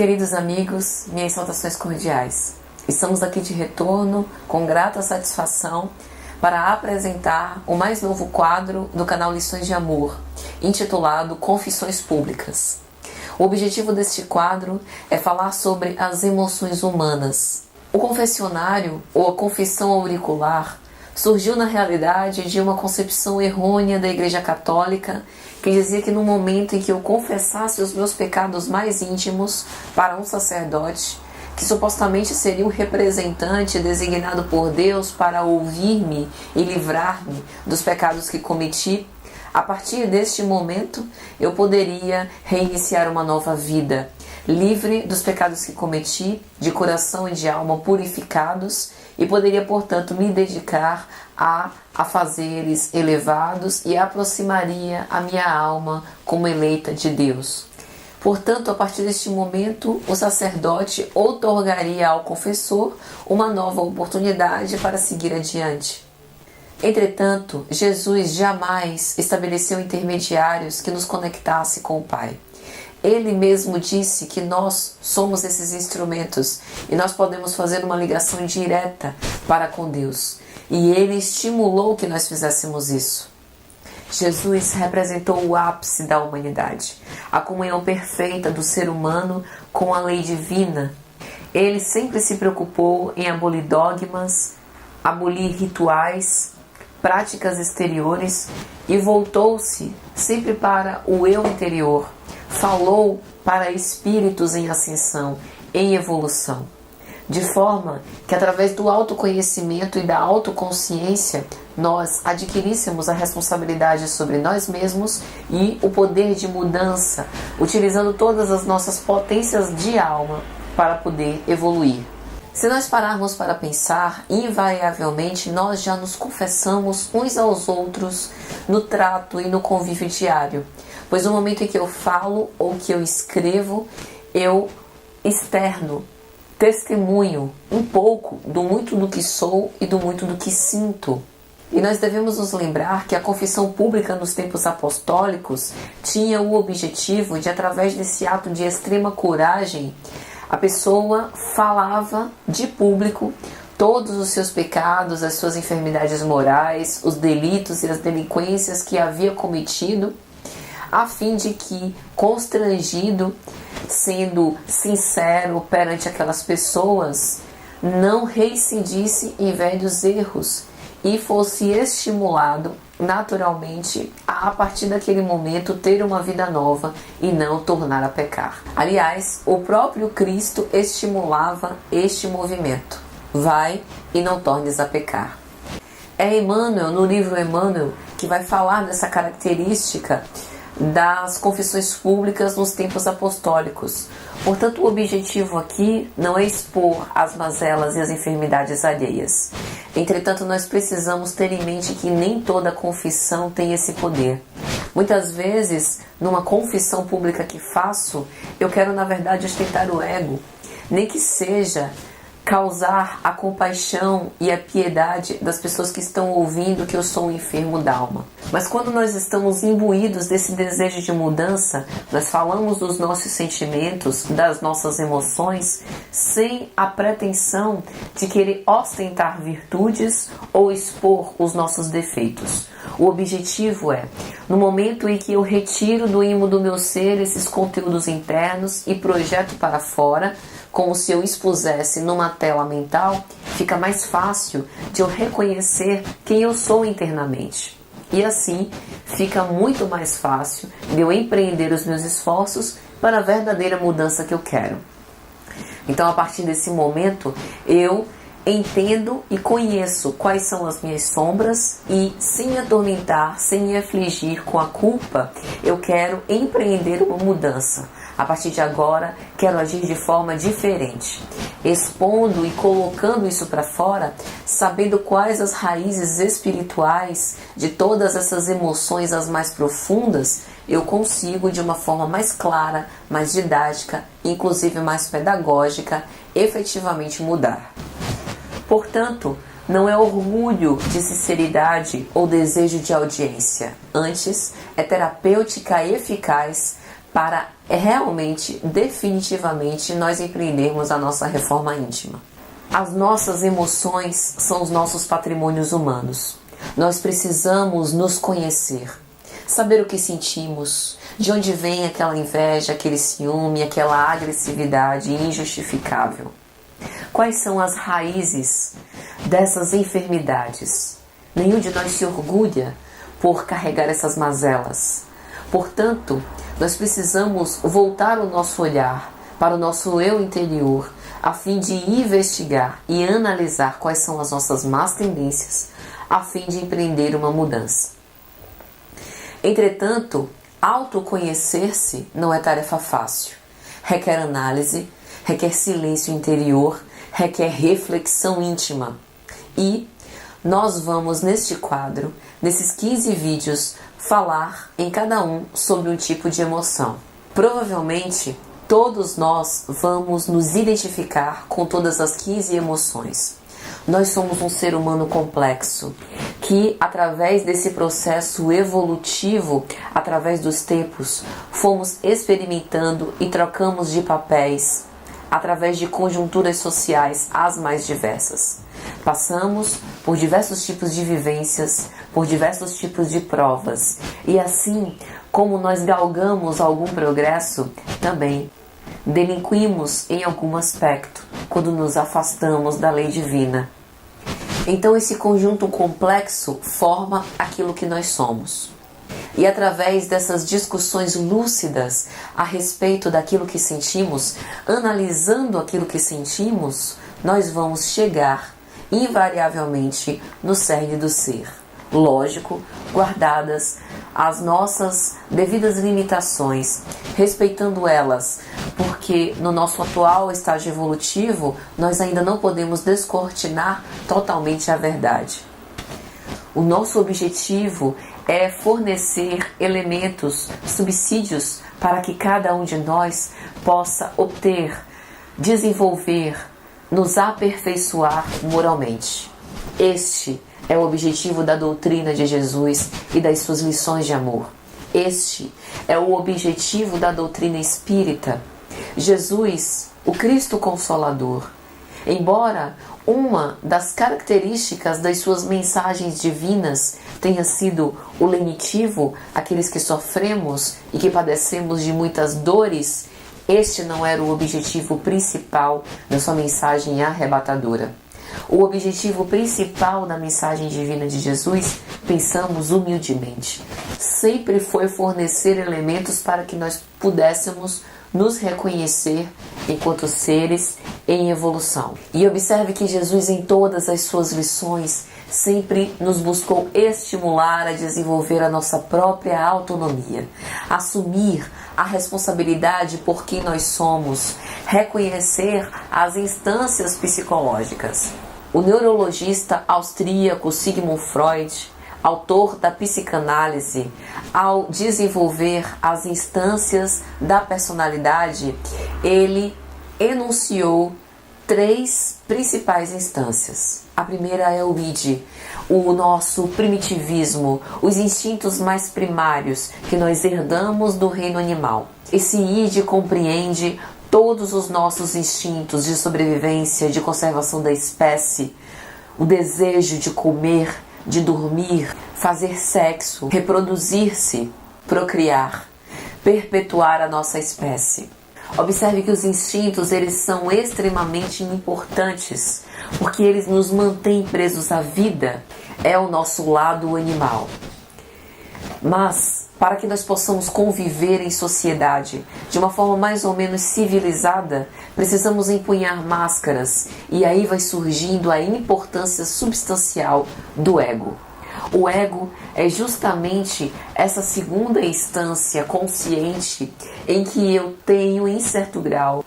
Queridos amigos, minhas saudações cordiais. Estamos aqui de retorno com grata satisfação para apresentar o mais novo quadro do canal Lições de Amor, intitulado Confissões Públicas. O objetivo deste quadro é falar sobre as emoções humanas. O confessionário, ou a confissão auricular, surgiu na realidade de uma concepção errônea da Igreja Católica, que dizia que no momento em que eu confessasse os meus pecados mais íntimos para um sacerdote, que supostamente seria um representante designado por Deus para ouvir-me e livrar-me dos pecados que cometi, a partir deste momento eu poderia reiniciar uma nova vida, livre dos pecados que cometi, de coração e de alma purificados, e poderia, portanto, me dedicar a afazeres elevados e aproximaria a minha alma como eleita de Deus. Portanto, a partir deste momento, o sacerdote outorgaria ao confessor uma nova oportunidade para seguir adiante. Entretanto, Jesus jamais estabeleceu intermediários que nos conectassem com o Pai. Ele mesmo disse que nós somos esses instrumentos e nós podemos fazer uma ligação direta para com Deus. E Ele estimulou que nós fizéssemos isso. Jesus representou o ápice da humanidade, a comunhão perfeita do ser humano com a lei divina. Ele sempre se preocupou em abolir dogmas, abolir rituais, práticas exteriores e voltou-se sempre para o eu interior. Falou para espíritos em ascensão, em evolução, de forma que através do autoconhecimento e da autoconsciência nós adquiríssemos a responsabilidade sobre nós mesmos e o poder de mudança, utilizando todas as nossas potências de alma para poder evoluir. Se nós pararmos para pensar, invariavelmente nós já nos confessamos uns aos outros no trato e no convívio diário. Pois no momento em que eu falo ou que eu escrevo, eu externo, testemunho um pouco do muito do que sou e do muito do que sinto. E nós devemos nos lembrar que a confissão pública nos tempos apostólicos tinha o objetivo de, através desse ato de extrema coragem, a pessoa falava de público todos os seus pecados, as suas enfermidades morais, os delitos e as delinquências que havia cometido, a fim de que, constrangido, sendo sincero perante aquelas pessoas, não reincidisse em velhos erros e fosse estimulado naturalmente a partir daquele momento ter uma vida nova e não tornar a pecar. Aliás, o próprio Cristo estimulava este movimento. Vai e não tornes a pecar. É Emmanuel, no livro Emmanuel, que vai falar dessa característica das confissões públicas nos tempos apostólicos. Portanto, o objetivo aqui não é expor as mazelas e as enfermidades alheias. Entretanto, nós precisamos ter em mente que nem toda confissão tem esse poder. Muitas vezes, numa confissão pública que faço, eu quero, na verdade, ostentar o ego, nem que seja causar a compaixão e a piedade das pessoas que estão ouvindo que eu sou um enfermo d'alma. Mas quando nós estamos imbuídos desse desejo de mudança, nós falamos dos nossos sentimentos, das nossas emoções, sem a pretensão de querer ostentar virtudes ou expor os nossos defeitos. O objetivo é, no momento em que eu retiro do ímã do meu ser esses conteúdos internos e projeto para fora, como se eu expusesse numa tela mental, fica mais fácil de eu reconhecer quem eu sou internamente. E assim, fica muito mais fácil de eu empreender os meus esforços para a verdadeira mudança que eu quero. Então, a partir desse momento, eu entendo e conheço quais são as minhas sombras e, sem me atormentar, sem me afligir com a culpa, eu quero empreender uma mudança. A partir de agora, quero agir de forma diferente, expondo e colocando isso para fora, sabendo quais as raízes espirituais de todas essas emoções, as mais profundas, eu consigo de uma forma mais clara, mais didática, inclusive mais pedagógica, efetivamente mudar. Portanto, não é orgulho de sinceridade ou desejo de audiência. Antes, é terapêutica e eficaz para é realmente, definitivamente, nós empreendermos a nossa reforma íntima. As nossas emoções são os nossos patrimônios humanos. Nós precisamos nos conhecer, saber o que sentimos, de onde vem aquela inveja, aquele ciúme, aquela agressividade injustificável. Quais são as raízes dessas enfermidades? Nenhum de nós se orgulha por carregar essas mazelas. Portanto, nós precisamos voltar o nosso olhar para o nosso eu interior, a fim de investigar e analisar quais são as nossas más tendências, a fim de empreender uma mudança. Entretanto, autoconhecer-se não é tarefa fácil. Requer análise, requer silêncio interior, requer reflexão íntima. E nós vamos, neste quadro, nesses 15 vídeos, falar em cada um sobre um tipo de emoção. Provavelmente, todos nós vamos nos identificar com todas as 15 emoções. Nós somos um ser humano complexo, que através desse processo evolutivo, através dos tempos, fomos experimentando e trocamos de papéis, através de conjunturas sociais as mais diversas. Passamos por diversos tipos de vivências, por diversos tipos de provas, e assim como nós galgamos algum progresso, também delinquimos em algum aspecto quando nos afastamos da lei divina. Então esse conjunto complexo forma aquilo que nós somos. E através dessas discussões lúcidas a respeito daquilo que sentimos, analisando aquilo que sentimos, nós vamos chegar invariavelmente no cerne do ser. Lógico, guardadas as nossas devidas limitações, respeitando elas, porque no nosso atual estágio evolutivo nós ainda não podemos descortinar totalmente a verdade. O nosso objetivo é fornecer elementos, subsídios para que cada um de nós possa obter, desenvolver, nos aperfeiçoar moralmente. Este é o objetivo da doutrina de Jesus e das suas lições de amor. Este é o objetivo da doutrina espírita. Jesus, o Cristo Consolador, embora uma das características das suas mensagens divinas tenha sido o lenitivo, aqueles que sofremos e que padecemos de muitas dores, este não era o objetivo principal da sua mensagem arrebatadora. O objetivo principal da mensagem divina de Jesus, pensamos humildemente, sempre foi fornecer elementos para que nós pudéssemos nos reconhecer enquanto seres em evolução. E observe que Jesus, em todas as suas lições, sempre nos buscou estimular a desenvolver a nossa própria autonomia, assumir a responsabilidade por quem nós somos, reconhecer as instâncias psicológicas. O neurologista austríaco Sigmund Freud, autor da psicanálise, ao desenvolver as instâncias da personalidade, ele enunciou 3 principais instâncias. A primeira é o id, o nosso primitivismo, os instintos mais primários que nós herdamos do reino animal. Esse id compreende todos os nossos instintos de sobrevivência, de conservação da espécie, o desejo de comer, de dormir, fazer sexo, reproduzir-se, procriar, perpetuar a nossa espécie. Observe que os instintos, eles são extremamente importantes, porque eles nos mantêm presos à vida, é o nosso lado animal. Mas, para que nós possamos conviver em sociedade de uma forma mais ou menos civilizada, precisamos empunhar máscaras, e aí vai surgindo a importância substancial do ego. O ego é justamente essa segunda instância consciente em que eu tenho, em certo grau,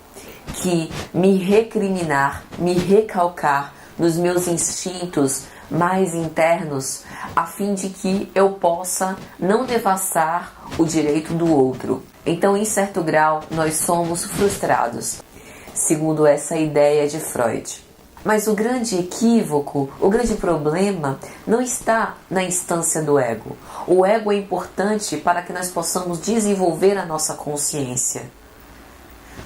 que me recriminar, me recalcar nos meus instintos mais internos, a fim de que eu possa não devassar o direito do outro. Então, em certo grau, nós somos frustrados, segundo essa ideia de Freud. Mas o grande equívoco, o grande problema não está na instância do ego. O ego é importante para que nós possamos desenvolver a nossa consciência,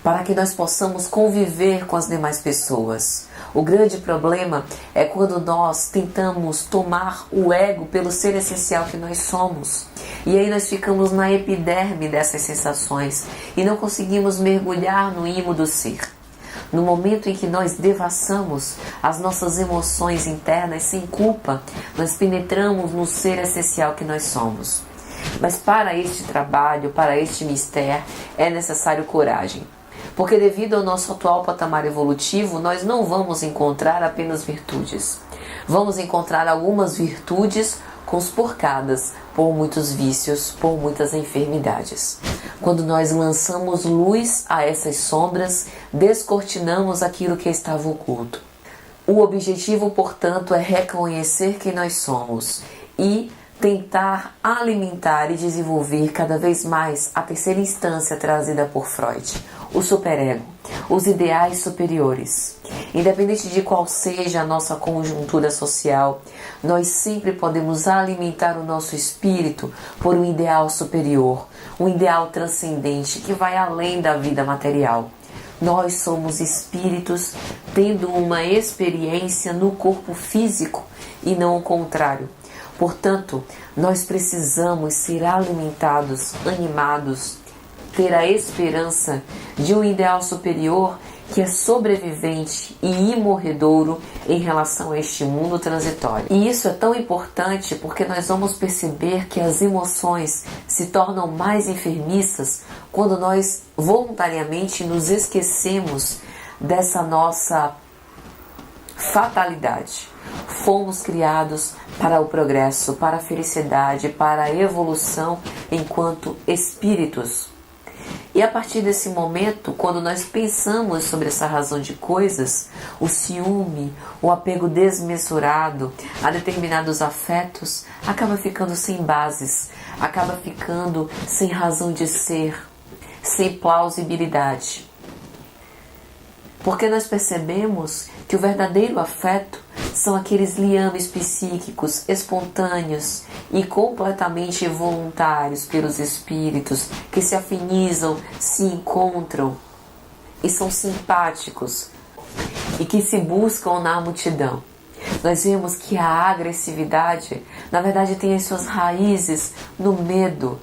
para que nós possamos conviver com as demais pessoas. O grande problema é quando nós tentamos tomar o ego pelo ser essencial que nós somos. E aí nós ficamos na epiderme dessas sensações e não conseguimos mergulhar no imo do ser. No momento em que nós devassamos as nossas emoções internas sem culpa, nós penetramos no ser essencial que nós somos. Mas para este trabalho, para este mistério, é necessário coragem. Porque devido ao nosso atual patamar evolutivo, nós não vamos encontrar apenas virtudes. Vamos encontrar algumas virtudes conspurcadas por muitos vícios, por muitas enfermidades. Quando nós lançamos luz a essas sombras, descortinamos aquilo que estava oculto. O objetivo, portanto, é reconhecer quem nós somos e tentar alimentar e desenvolver cada vez mais a terceira instância trazida por Freud, o superego, os ideais superiores. Independente de qual seja a nossa conjuntura social, nós sempre podemos alimentar o nosso espírito por um ideal superior, um ideal transcendente que vai além da vida material. Nós somos espíritos tendo uma experiência no corpo físico e não o contrário. Portanto, nós precisamos ser alimentados, animados, ter a esperança de um ideal superior que é sobrevivente e imorredouro em relação a este mundo transitório. E isso é tão importante porque nós vamos perceber que as emoções se tornam mais enfermiças quando nós voluntariamente nos esquecemos dessa nossa fatalidade. Fomos criados para o progresso, para a felicidade, para a evolução enquanto espíritos. E a partir desse momento, quando nós pensamos sobre essa razão de coisas, o ciúme, o apego desmesurado a determinados afetos acaba ficando sem bases, acaba ficando sem razão de ser, sem plausibilidade. Porque nós percebemos que o verdadeiro afeto são aqueles liames psíquicos espontâneos e completamente voluntários pelos espíritos que se afinizam, se encontram e são simpáticos e que se buscam na multidão. Nós vemos que a agressividade, na verdade, tem as suas raízes no medo,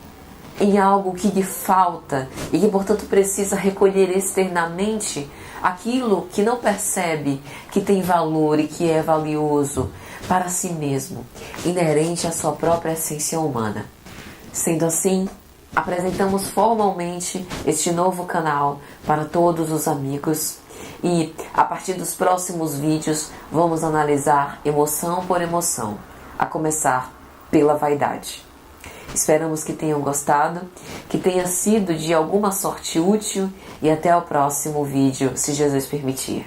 em algo que lhe falta e que, portanto, precisa recolher externamente aquilo que não percebe que tem valor e que é valioso para si mesmo, inerente à sua própria essência humana. Sendo assim, apresentamos formalmente este novo canal para todos os amigos e, a partir dos próximos vídeos, vamos analisar emoção por emoção, a começar pela vaidade. Esperamos que tenham gostado, que tenha sido de alguma sorte útil e até o próximo vídeo, se Jesus permitir.